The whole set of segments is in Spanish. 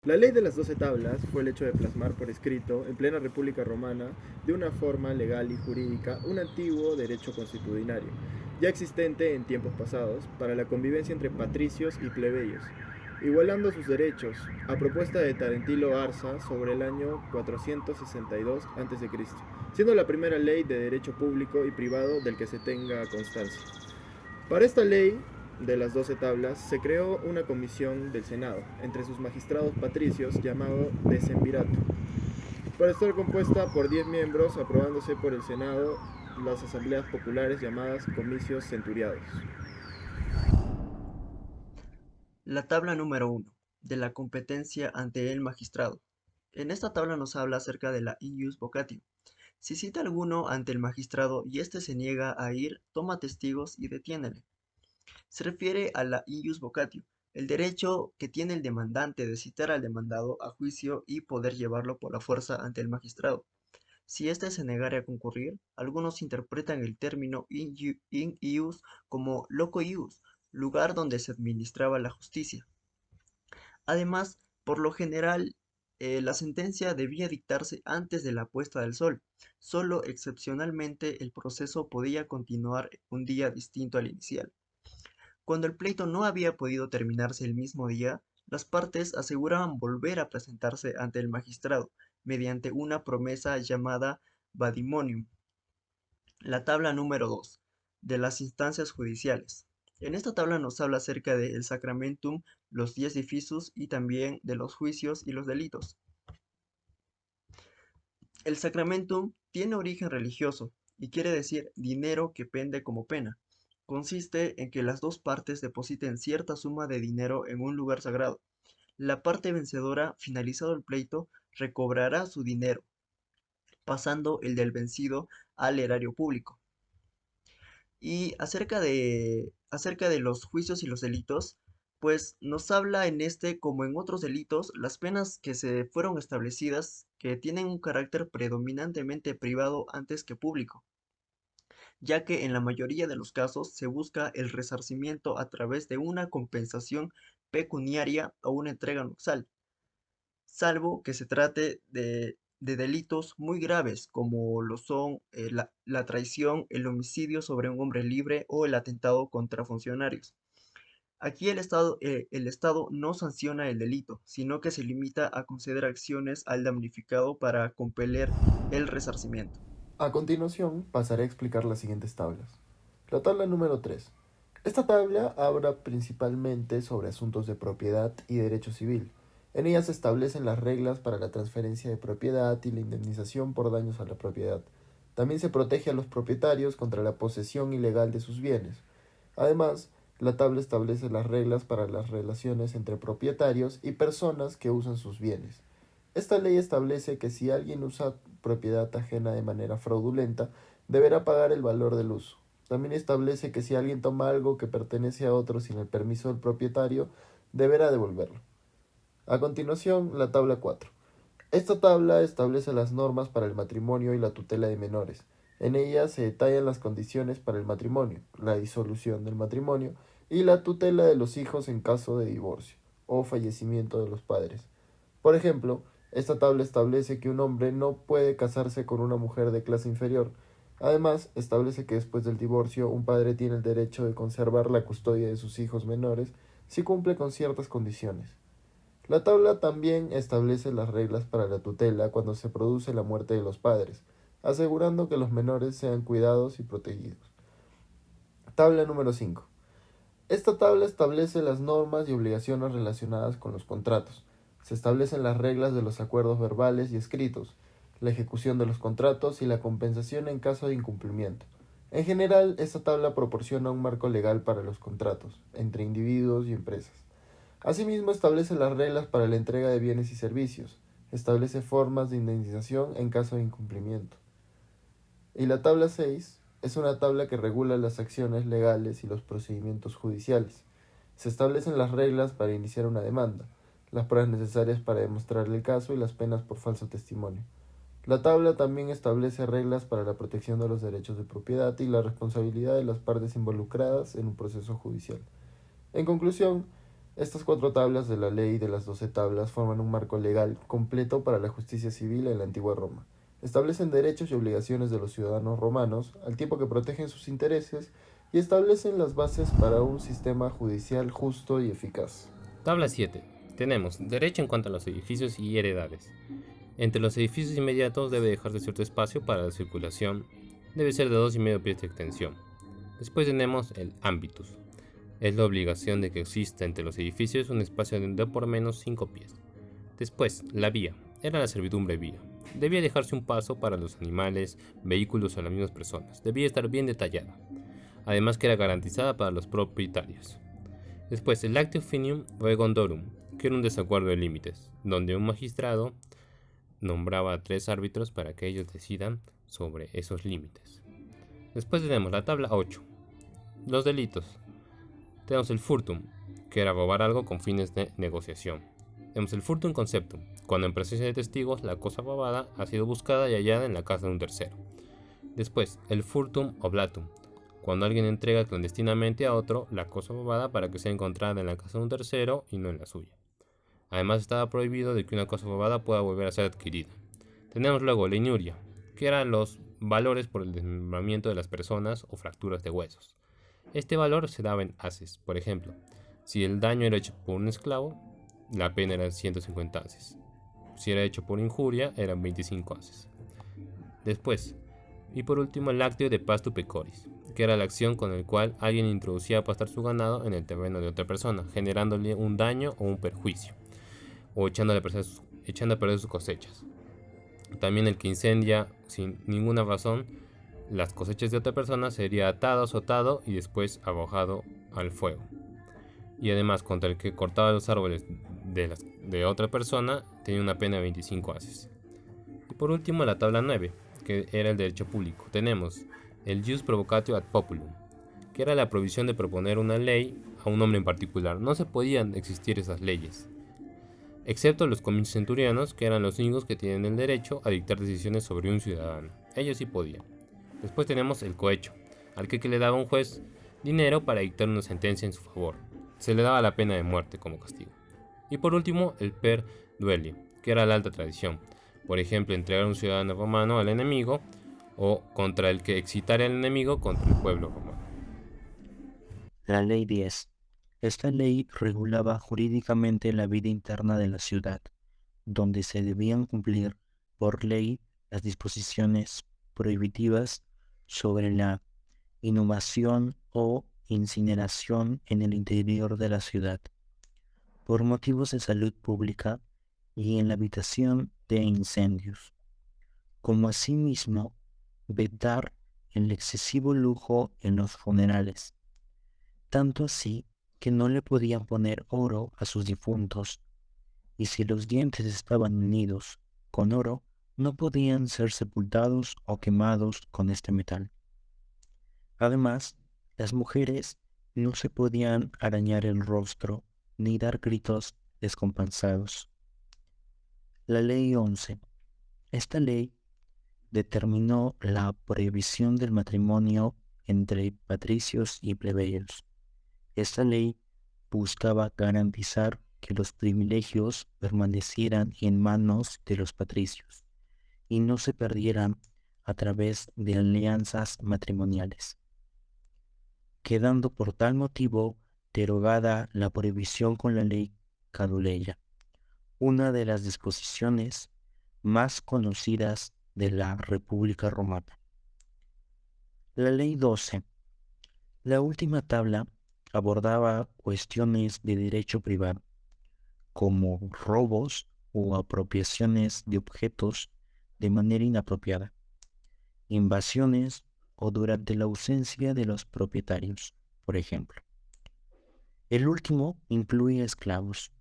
La ley de las 12 tablas fue el hecho de plasmar por escrito, en plena República Romana, de una forma legal y jurídica, un antiguo derecho consuetudinario, ya existente en tiempos pasados, para la convivencia entre patricios y plebeyos, igualando sus derechos, a propuesta de Tarentilo Arza sobre el año 462 a.C., siendo la primera ley de derecho público y privado del que se tenga constancia. Para esta ley de las 12 tablas se creó una comisión del Senado, entre sus magistrados patricios, llamado Decemvirato, para estar compuesta por 10 miembros, aprobándose por el Senado las asambleas populares llamadas comicios centuriados. La tabla número 1 de la competencia ante el magistrado. En esta tabla nos habla acerca de la ius vocatio. Si cita alguno ante el magistrado y éste se niega a ir, toma testigos y detiénele. Se refiere a la ius vocatio, el derecho que tiene el demandante de citar al demandado a juicio y poder llevarlo por la fuerza ante el magistrado. Si éste se negare a concurrir, algunos interpretan el término in ius como loco ius, lugar donde se administraba la justicia. Además, por lo general, la sentencia debía dictarse antes de la puesta del sol. Solo excepcionalmente el proceso podía continuar un día distinto al inicial. Cuando el pleito no había podido terminarse el mismo día, las partes aseguraban volver a presentarse ante el magistrado mediante una promesa llamada vadimonium. La tabla número 2 de las instancias judiciales. En esta tabla nos habla acerca del sacramentum, los 10 diffisus y también de los juicios y los delitos. El sacramentum tiene origen religioso y quiere decir dinero que pende como pena. Consiste en que las dos partes depositen cierta suma de dinero en un lugar sagrado. La parte vencedora, finalizado el pleito, recobrará su dinero, pasando el del vencido al erario público. Y acerca de los juicios y los delitos, pues nos habla en este, como en otros delitos, las penas que se fueron establecidas que tienen un carácter predominantemente privado antes que público, ya que en la mayoría de los casos se busca el resarcimiento a través de una compensación pecuniaria o una entrega nupcial, salvo que se trate de delitos muy graves como lo son la traición, el homicidio sobre un hombre libre o el atentado contra funcionarios. Aquí el Estado no sanciona el delito, sino que se limita a conceder acciones al damnificado para compeler el resarcimiento. A continuación, pasaré a explicar las siguientes tablas. La tabla número 3. Esta tabla habla principalmente sobre asuntos de propiedad y derecho civil. En ella se establecen las reglas para la transferencia de propiedad y la indemnización por daños a la propiedad. También se protege a los propietarios contra la posesión ilegal de sus bienes. Además, la tabla establece las reglas para las relaciones entre propietarios y personas que usan sus bienes. Esta ley establece que si alguien usa propiedad ajena de manera fraudulenta, deberá pagar el valor del uso. También establece que si alguien toma algo que pertenece a otro sin el permiso del propietario, deberá devolverlo. A continuación, la tabla 4. Esta tabla establece las normas para el matrimonio y la tutela de menores. En ella se detallan las condiciones para el matrimonio, la disolución del matrimonio y la tutela de los hijos en caso de divorcio o fallecimiento de los padres. Por ejemplo, esta tabla establece que un hombre no puede casarse con una mujer de clase inferior. Además, establece que después del divorcio un padre tiene el derecho de conservar la custodia de sus hijos menores si cumple con ciertas condiciones. La tabla también establece las reglas para la tutela cuando se produce la muerte de los padres, asegurando que los menores sean cuidados y protegidos. Tabla número 5. Esta tabla establece las normas y obligaciones relacionadas con los contratos. Se establecen las reglas de los acuerdos verbales y escritos, la ejecución de los contratos y la compensación en caso de incumplimiento. En general, esta tabla proporciona un marco legal para los contratos entre individuos y empresas. Asimismo, establece las reglas para la entrega de bienes y servicios. Establece formas de indemnización en caso de incumplimiento. Y la tabla 6 es una tabla que regula las acciones legales y los procedimientos judiciales. Se establecen las reglas para iniciar una demanda, las pruebas necesarias para demostrar el caso y las penas por falso testimonio. La tabla también establece reglas para la protección de los derechos de propiedad y la responsabilidad de las partes involucradas en un proceso judicial. En conclusión, Estas 4 tablas de la ley de las 12 tablas forman un marco legal completo para la justicia civil en la antigua Roma. Establecen derechos y obligaciones de los ciudadanos romanos, al tiempo que protegen sus intereses y establecen las bases para un sistema judicial justo y eficaz. Tabla 7. Tenemos derecho en cuanto a los edificios y heredades. Entre los edificios inmediatos debe dejarse cierto espacio para la circulación. Debe ser de 2,5 pies de extensión. Después tenemos el ámbitus. Es la obligación de que exista entre los edificios un espacio de por menos 5 pies. Después, la vía. Era la servidumbre vía. Debía dejarse un paso para los animales, vehículos o las mismas personas. Debía estar bien detallada. Además que era garantizada para los propietarios. Después, el Actio Finium Regondorum, que era un desacuerdo de límites, donde un magistrado nombraba a 3 árbitros para que ellos decidan sobre esos límites. Después tenemos la tabla 8. Los delitos. Tenemos el furtum, que era robar algo con fines de negociación. Tenemos el furtum conceptum, cuando en presencia de testigos la cosa robada ha sido buscada y hallada en la casa de un tercero. Después, el furtum oblatum, cuando alguien entrega clandestinamente a otro la cosa robada para que sea encontrada en la casa de un tercero y no en la suya. Además estaba prohibido de que una cosa robada pueda volver a ser adquirida. Tenemos luego la inuria, que eran los valores por el desmembramiento de las personas o fracturas de huesos. Este valor se daba en haces. Por ejemplo, si el daño era hecho por un esclavo, la pena era 150 haces. Si era hecho por injuria, eran 25 haces. Después, y por último, el actio de pastu pecoris, que era la acción con la cual alguien introducía a pastar su ganado en el terreno de otra persona, generándole un daño o un perjuicio, o echando a perder sus cosechas. También el que incendia sin ninguna razón las cosechas de otra persona sería atado, azotado y después arrojado al fuego. Y además, contra el que cortaba los árboles de otra persona, tenía una pena de 25 haces. Y por último, la tabla 9, que era el derecho público. Tenemos el jus provocatio ad populum, que era la provisión de proponer una ley a un hombre en particular. No se podían existir esas leyes, excepto los comincios centurianos, que eran los únicos que tienen el derecho a dictar decisiones sobre un ciudadano. Ellos sí podían. Después tenemos el cohecho, al que le daba un juez dinero para dictar una sentencia en su favor. Se le daba la pena de muerte como castigo. Y por último, el per duelli, que era la alta tradición. Por ejemplo, entregar a un ciudadano romano al enemigo o contra el que excitara al enemigo contra el pueblo romano. La Ley 10. Esta ley regulaba jurídicamente la vida interna de la ciudad, donde se debían cumplir por ley las disposiciones prohibitivas sobre la inhumación o incineración en el interior de la ciudad, por motivos de salud pública y en la evitación de incendios, como asimismo vetar el excesivo lujo en los funerales, tanto así que no le podían poner oro a sus difuntos, y si los dientes estaban unidos con oro, no podían ser sepultados o quemados con este metal. Además, las mujeres no se podían arañar el rostro ni dar gritos descompensados. La Ley 11. Esta ley determinó la prohibición del matrimonio entre patricios y plebeyos. Esta ley buscaba garantizar que los privilegios permanecieran en manos de los patricios y no se perdieran a través de alianzas matrimoniales, quedando por tal motivo derogada la prohibición con la ley Caduleia, una de las disposiciones más conocidas de la República Romana. La Ley 12. La última tabla abordaba cuestiones de derecho privado, como robos o apropiaciones de objetos de manera inapropiada, invasiones o durante la ausencia de los propietarios, por ejemplo. El último incluye esclavos.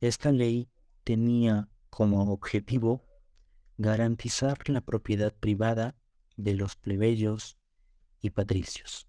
Esta ley tenía como objetivo garantizar la propiedad privada de los plebeyos y patricios.